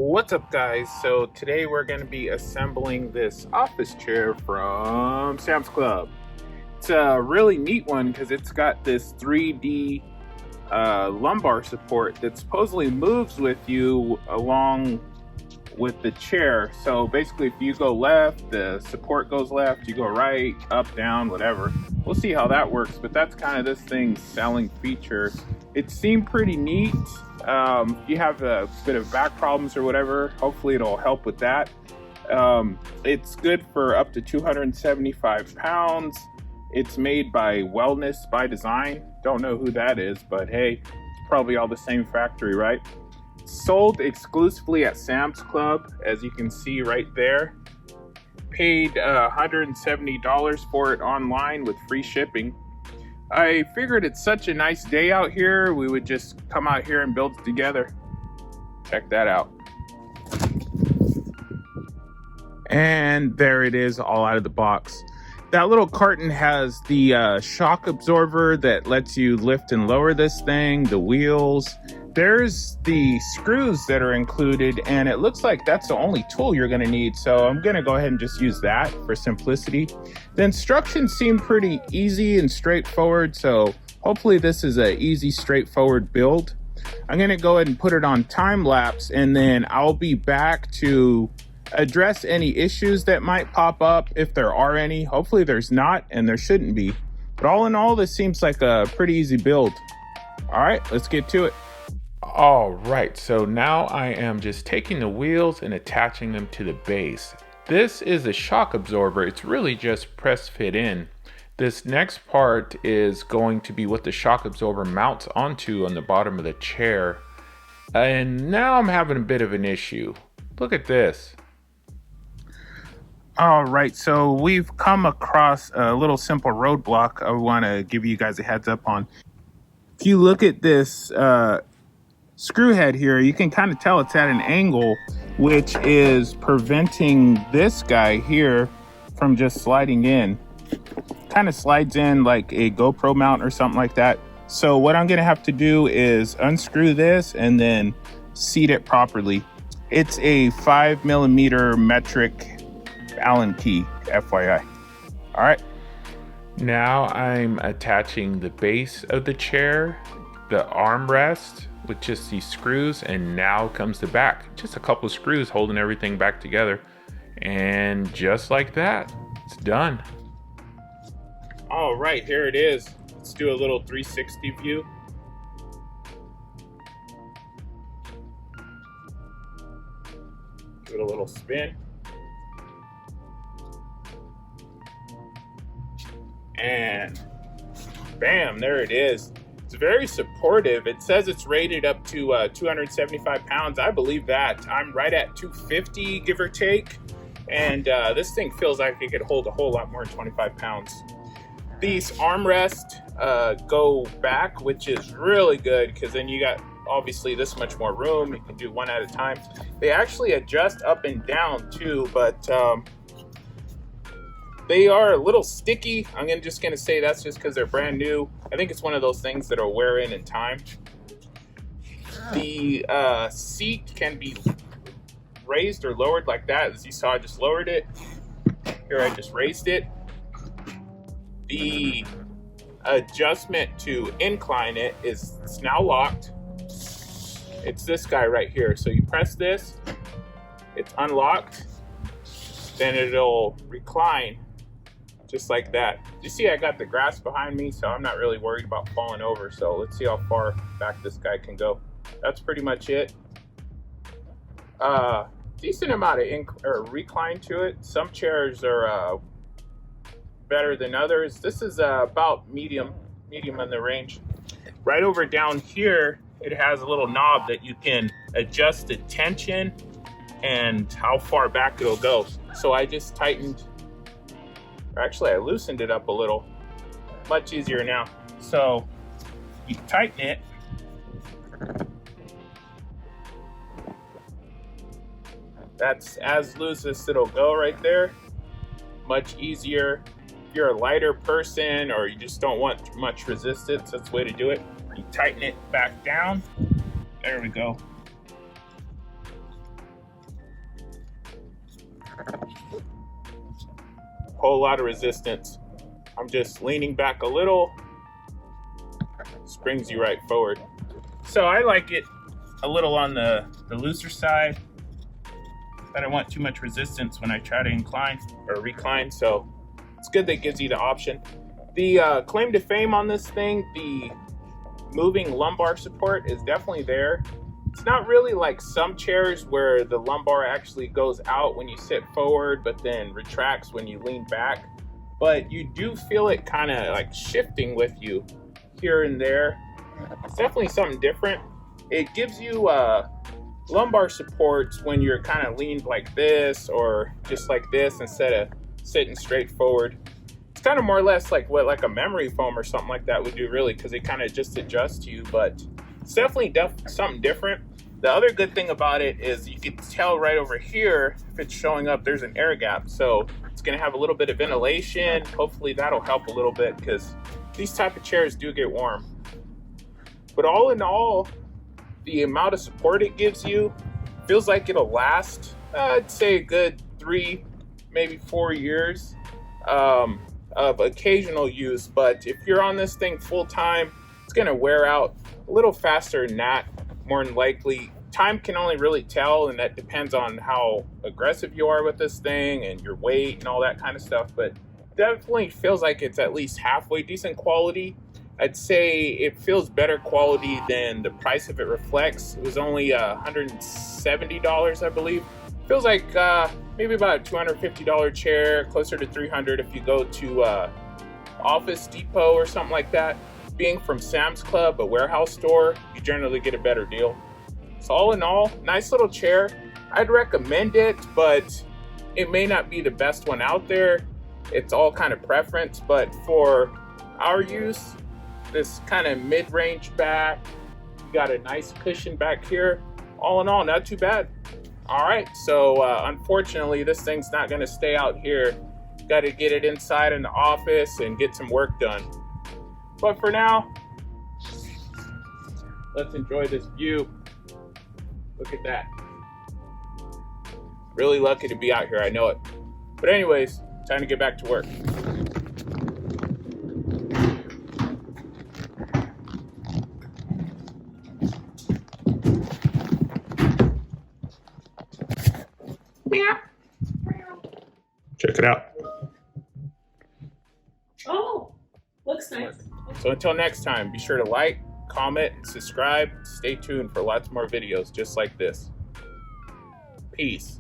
What's up, guys? So today we're going to be assembling this office chair from Sam's Club. It's a really neat one because it's got this 3D lumbar support that supposedly moves with you along with the chair. So basically, if you go left, the support goes left, you go right, up, down, whatever. We'll see how that works, but that's kind of this thing's selling feature. It seemed pretty neat. If you have a bit of back problems or whatever, hopefully it'll help with that. It's good for up to 275 pounds. It's made by Wellness by Design. Don't know who that is, but hey, probably all the same factory, right? Sold exclusively at Sam's Club, as you can see right there. Paid $170 for it online with free shipping. I figured it's such a nice day out here, we would just come out here and build it together. Check that out. And there it is, all out of the box. That little carton has the shock absorber that lets you lift and lower this thing, the wheels. There's the screws that are included, and it looks like that's the only tool you're going to need, so I'm going to go ahead and just use that for simplicity. The instructions seem pretty easy and straightforward, so hopefully this is an easy, straightforward build. I'm going to go ahead and put it on time lapse, and then I'll be back to address any issues that might pop up, if there are any. Hopefully there's not, and there shouldn't be. But all in all, this seems like a pretty easy build. All right, let's get to it. All right, so now I am just taking the wheels and attaching them to the base. This is a shock absorber. It's really just press fit in. This next part is going to be what the shock absorber mounts onto on the bottom of the chair. And now I'm having a bit of an issue. Look at this. All right, so we've come across a little simple roadblock I want to give you guys a heads up on. If you look at this screw head here, you can kind of tell it's at an angle, which is preventing this guy here from just sliding in. Kind of slides in like a GoPro mount or something like that. So what I'm gonna have to do is unscrew this and then seat it properly. It's a 5mm metric Allen key, FYI. All right. Now I'm attaching the base of the chair, the armrest with just these screws, and now comes the back. Just a couple of screws holding everything back together. And just like that, it's done. All right, here it is. Let's do a little 360 view. Give it a little spin. And bam, there it is. It's very supportive. It says it's rated up to 275 pounds. I believe that. I'm right at 250, give or take. And this thing feels like it could hold a whole lot more than 25 pounds. These armrests go back, which is really good because then you got obviously this much more room. You can do one at a time. They actually adjust up and down too, but they are a little sticky. I'm just gonna say that's just because they're brand new. I think it's one of those things that'll wear in time. The seat can be raised or lowered like that. As you saw, I just lowered it. Here, I just raised it. The adjustment to incline it it's now locked. It's this guy right here. So you press this, it's unlocked, then it'll recline. Just like that. You see I got the grass behind me, so I'm not really worried about falling over. So let's see how far back this guy can go. That's pretty much it. Decent amount of recline to it. Some chairs are better than others. This is about medium in the range. Right over down here, it has a little knob that you can adjust the tension and how far back it'll go. So I just tightened. Actually, I loosened it up a little. Much easier now. So you tighten it. That's as loose as it'll go right there. Much easier. If you're a lighter person or you just don't want much resistance, that's the way to do it. You tighten it back down. There we go. whole lot of resistance. I'm just leaning back a little, springs you right forward. So I like it a little on the looser side. I don't want too much resistance when I try to incline or recline, so it's good that it gives you the option. The claim to fame on this thing, the moving lumbar support is definitely there. It's not really like some chairs where the lumbar actually goes out when you sit forward, but then retracts when you lean back. But you do feel it kind of like shifting with you here and there. It's definitely something different. It gives you lumbar supports when you're kind of leaned like this or just like this instead of sitting straight forward. It's kind of more or less like what like a memory foam or something like that would do, really, because it kind of just adjusts you, but it's definitely something different. The other good thing about it is you can tell right over here, if it's showing up, there's an air gap, so it's going to have a little bit of ventilation. Hopefully that'll help a little bit, because these type of chairs do get warm. But all in all, the amount of support it gives you feels like it'll last, I'd say a good 3, maybe 4 years of occasional use. But if you're on this thing full time, it's going to wear out a little faster than that, more than likely. Time can only really tell, and that depends on how aggressive you are with this thing and your weight and all that kind of stuff. But definitely feels like it's at least halfway decent quality. I'd say it feels better quality than the price of it reflects. It was only $170, I believe. Feels like maybe about a $250 chair, closer to $300 if you go to Office Depot or something like that. Being from Sam's Club, a warehouse store, you generally get a better deal. So all in all, nice little chair. I'd recommend it, but it may not be the best one out there. It's all kind of preference, but for our use, this kind of mid-range back, you got a nice cushion back here. All in all, not too bad. All right, so unfortunately, this thing's not gonna stay out here. Got to get it inside in the office and get some work done. But for now, let's enjoy this view. Look at that. Really lucky to be out here, I know it. But anyways, time to get back to work. Check it out. Oh, looks nice. So until next time, be sure to like, comment, and subscribe. Stay tuned for lots more videos just like this. Peace.